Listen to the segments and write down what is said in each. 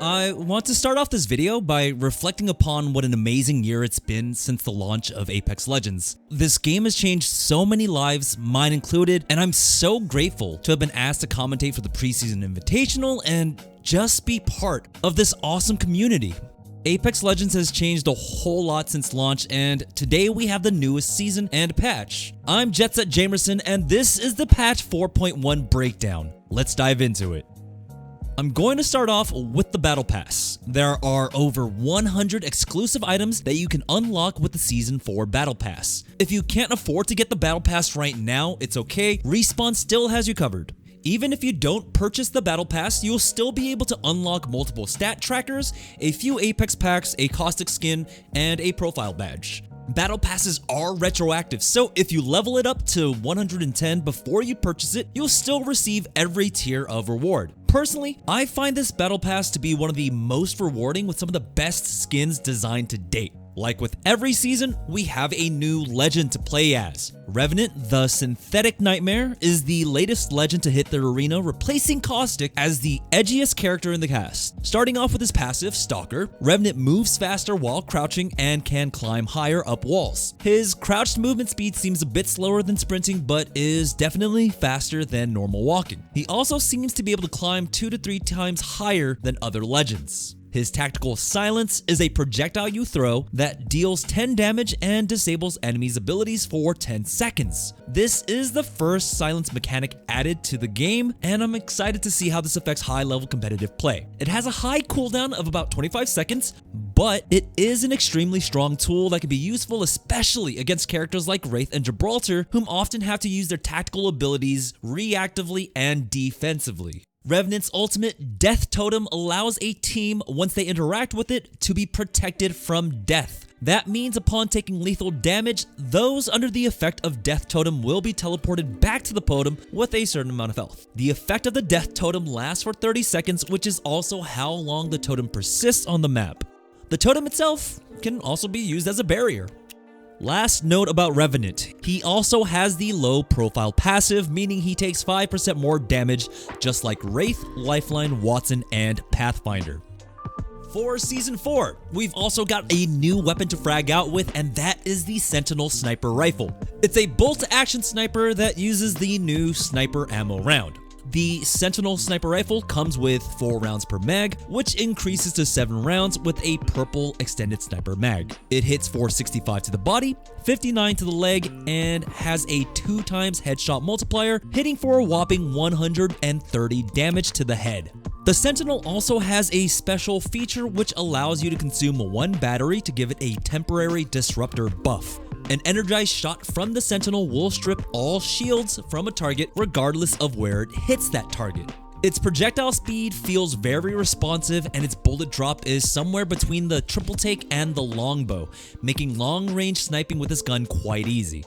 I want to start off this video by reflecting upon what an amazing year it's been since the launch of Apex Legends. This game has changed so many lives, mine included, and I'm so grateful to have been asked to commentate for the preseason invitational and just be part of this awesome community. Apex Legends has changed a whole lot since launch, and today we have the newest season and patch. I'm Jamerson, and this is the patch 4.1 breakdown. Let's dive into it. I'm going to start off with the Battle Pass. There are over 100 exclusive items that you can unlock with the Season 4 Battle Pass. If you can't afford to get the Battle Pass right now, it's okay, Respawn still has you covered. Even if you don't purchase the Battle Pass, you'll still be able to unlock multiple stat trackers, a few Apex packs, a caustic skin, and a profile badge. Battle Passes are retroactive, so if you level it up to 110 before you purchase it, you'll still receive every tier of reward. Personally, I find this Battle Pass to be one of the most rewarding with some of the best skins designed to date. Like with every season, we have a new legend to play as. Revenant, the Synthetic Nightmare, is the latest legend to hit the arena, replacing Caustic as the edgiest character in the cast. Starting off with his passive, Stalker, Revenant moves faster while crouching and can climb higher up walls. His crouched movement speed seems a bit slower than sprinting, but is definitely faster than normal walking. He also seems to be able to climb 2 to 3 times higher than other legends. His tactical silence is a projectile you throw that deals 10 damage and disables enemies' abilities for 10 seconds. This is the first silence mechanic added to the game, and I'm excited to see how this affects high-level competitive play. It has a high cooldown of about 25 seconds, but it is an extremely strong tool that can be useful especially against characters like Wraith and Gibraltar, whom often have to use their tactical abilities reactively and defensively. Revenant's ultimate, Death Totem, allows a team, once they interact with it, to be protected from death. That means upon taking lethal damage, those under the effect of Death Totem will be teleported back to the totem with a certain amount of health. The effect of the Death Totem lasts for 30 seconds, which is also how long the totem persists on the map. The totem itself can also be used as a barrier. Last note about Revenant, he also has the low profile passive, meaning he takes 5% more damage, just like Wraith, Lifeline, Watson, and Pathfinder. For Season 4, we've also got a new weapon to frag out with, and that is the Sentinel Sniper Rifle. It's a bolt-action sniper that uses the new sniper ammo round. The Sentinel Sniper Rifle comes with 4 rounds per mag, which increases to 7 rounds with a purple extended sniper mag. It hits 465 to the body, 59 to the leg, and has a 2 times headshot multiplier, hitting for a whopping 130 damage to the head. The Sentinel also has a special feature which allows you to consume 1 battery to give it a temporary disruptor buff. An energized shot from the Sentinel will strip all shields from a target regardless of where it hits that target. Its projectile speed feels very responsive, and its bullet drop is somewhere between the triple take and the longbow, making long-range sniping with this gun quite easy.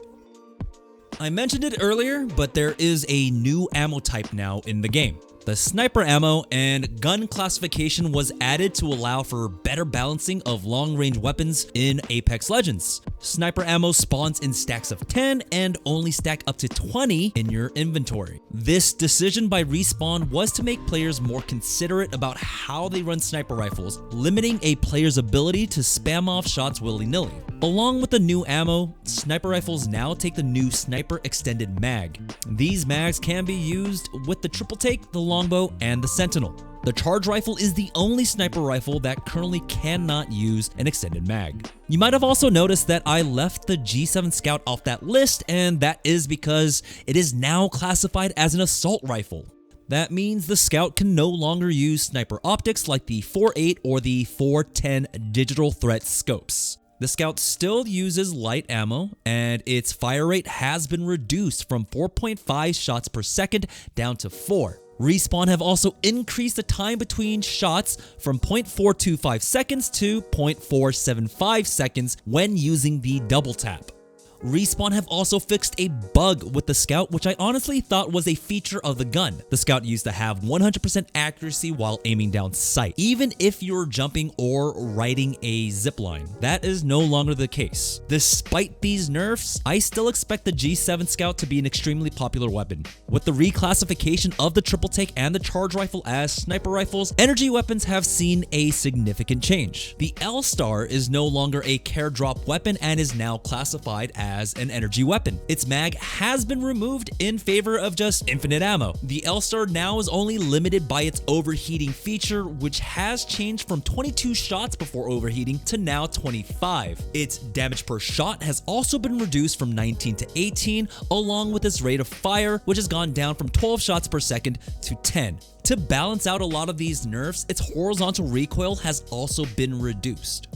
I mentioned it earlier, but there is a new ammo type now in the game. The sniper ammo and gun classification was added to allow for better balancing of long-range weapons in Apex Legends. Sniper ammo spawns in stacks of 10 and only stack up to 20 in your inventory. This decision by Respawn was to make players more considerate about how they run sniper rifles, limiting a player's ability to spam off shots willy-nilly. Along with the new ammo, sniper rifles now take the new Sniper Extended Mag. These mags can be used with the triple take, the longbow, and the Sentinel. The charge rifle is the only sniper rifle that currently cannot use an extended mag. You might have also noticed that I left the G7 Scout off that list, and that is because it is now classified as an assault rifle. That means the Scout can no longer use sniper optics like the 4.8 or the 4.10 digital threat scopes. The Scout still uses light ammo, and its fire rate has been reduced from 4.5 shots per second down to 4. Respawn have also increased the time between shots from 0.425 seconds to 0.475 seconds when using the double tap. Respawn have also fixed a bug with the Scout, which I honestly thought was a feature of the gun. The Scout used to have 100% accuracy while aiming down sight, even if you're jumping or riding a zipline. That is no longer the case. Despite these nerfs, I still expect the G7 Scout to be an extremely popular weapon. With the reclassification of the triple take and the charge rifle as sniper rifles, energy weapons have seen a significant change. The L-Star is no longer a care drop weapon and is now classified as an energy weapon. Its mag has been removed in favor of just infinite ammo. The L-Star now is only limited by its overheating feature, which has changed from 22 shots before overheating to now 25. Its damage per shot has also been reduced from 19 to 18, along with its rate of fire, which has gone down from 12 shots per second to 10. To balance out a lot of these nerfs, its horizontal recoil has also been reduced.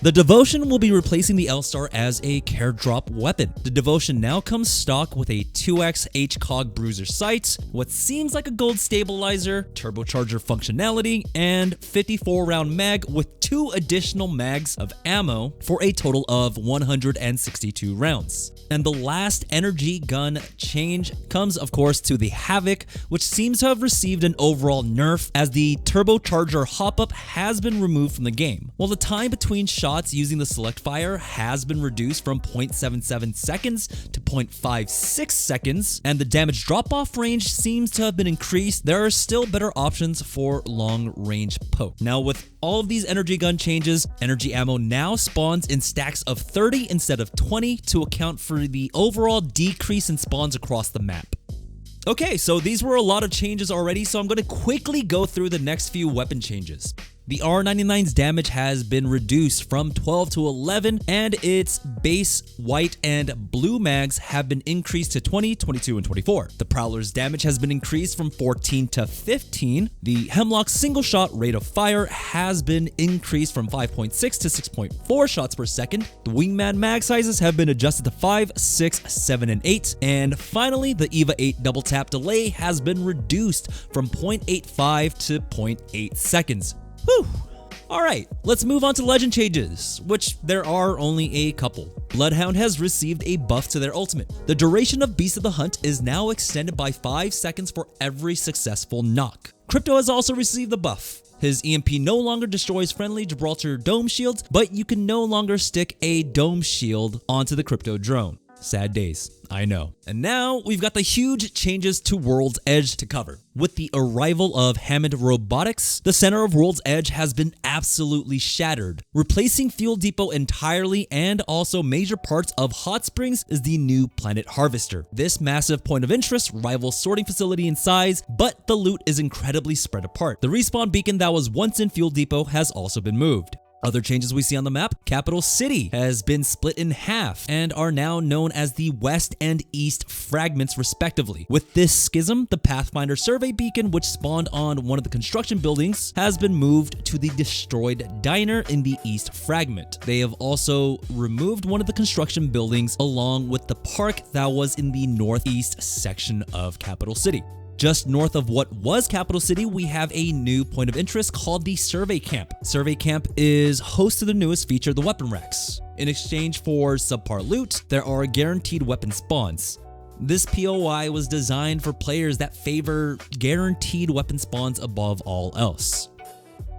The Devotion will be replacing the L-Star as a care drop weapon. The Devotion now comes stock with a 2x HCOG bruiser sight, what seems like a gold stabilizer, turbocharger functionality, and 54 round mag with 2 additional mags of ammo for a total of 162 rounds. And the last energy gun change comes, of course, to the Havoc, which seems to have received an overall nerf as the turbocharger hop-up has been removed from the game. While the time between shots using the select fire has been reduced from 0.77 seconds to 0.56 seconds, and the damage drop-off range seems to have been increased, there are still better options for long-range poke. Now, with all of these energy gun changes, energy ammo now spawns in stacks of 30 instead of 20 to account for the overall decrease in spawns across the map. Okay, so these were a lot of changes already, so I'm going to quickly go through the next few weapon changes. The R99's damage has been reduced from 12 to 11, and its base white and blue mags have been increased to 20, 22, and 24. The Prowler's damage has been increased from 14 to 15. The Hemlock's single shot rate of fire has been increased from 5.6 to 6.4 shots per second. The Wingman mag sizes have been adjusted to 5, 6, 7, and 8. And finally, the EVA 8 double tap delay has been reduced from 0.85 to 0.8 seconds. Whew. Alright, let's move on to legend changes, which there are only a couple. Bloodhound has received a buff to their ultimate. The duration of Beast of the Hunt is now extended by 5 seconds for every successful knock. Crypto has also received the buff. His EMP no longer destroys friendly Gibraltar dome shields, but you can no longer stick a dome shield onto the Crypto drone. Sad days, I know. And now we've got the huge changes to World's Edge to cover. With the arrival of Hammond Robotics, the center of World's Edge has been absolutely shattered. Replacing Fuel Depot entirely and also major parts of Hot Springs is the new Planet Harvester. This massive point of interest rivals Sorting Facility in size, but the loot is incredibly spread apart. The respawn beacon that was once in Fuel Depot has also been moved. Other changes we see on the map, Capital City has been split in half and are now known as the West and East fragments respectively. With this schism, the Pathfinder survey beacon, which spawned on one of the construction buildings, has been moved to the destroyed diner in the East fragment. They have also removed one of the construction buildings along with the park that was in the northeast section of Capital City. Just north of what was Capital City, we have a new point of interest called the Survey Camp. Survey Camp is host to the newest feature, the Weapon Racks. In exchange for subpar loot, there are guaranteed weapon spawns. This POI was designed for players that favor guaranteed weapon spawns above all else.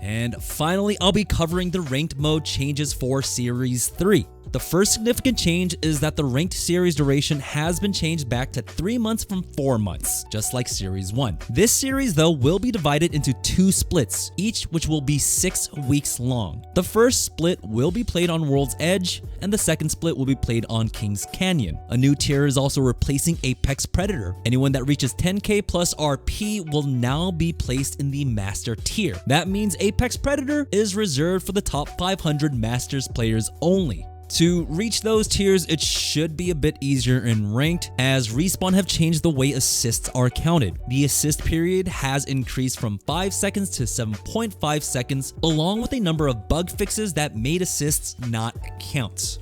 And finally, I'll be covering the ranked mode changes for Series 3. The first significant change is that the ranked series duration has been changed back to 3 months from 4 months, just like Series 1. This series, though, will be divided into 2 splits, each which will be 6 weeks long. The first split will be played on World's Edge, and the second split will be played on Kings Canyon. A new tier is also replacing Apex Predator. Anyone that reaches 10k plus RP will now be placed in the Master tier. That means Apex Predator is reserved for the top 500 Masters players only. To reach those tiers, it should be a bit easier in ranked, as Respawn have changed the way assists are counted. The assist period has increased from 5 seconds to 7.5 seconds, along with a number of bug fixes that made assists not count.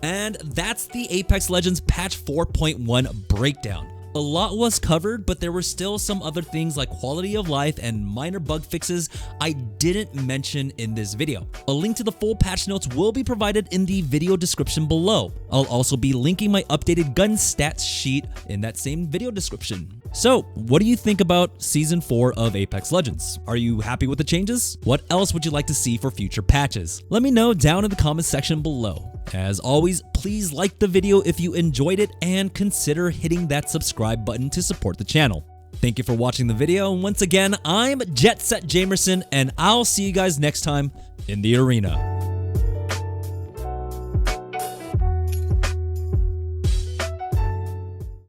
And that's the Apex Legends patch 4.1 breakdown. A lot was covered, but there were still some other things like quality of life and minor bug fixes I didn't mention in this video. A link to the full patch notes will be provided in the video description below. I'll also be linking my updated gun stats sheet in that same video description. So, what do you think about Season 4 of Apex Legends? Are you happy with the changes? What else would you like to see for future patches? Let me know down in the comment section below. As always, please like the video if you enjoyed it and consider hitting that subscribe button to support the channel. Thank you for watching the video. Once again, I'm Jet Set Jamerson, and I'll see you guys next time in the arena.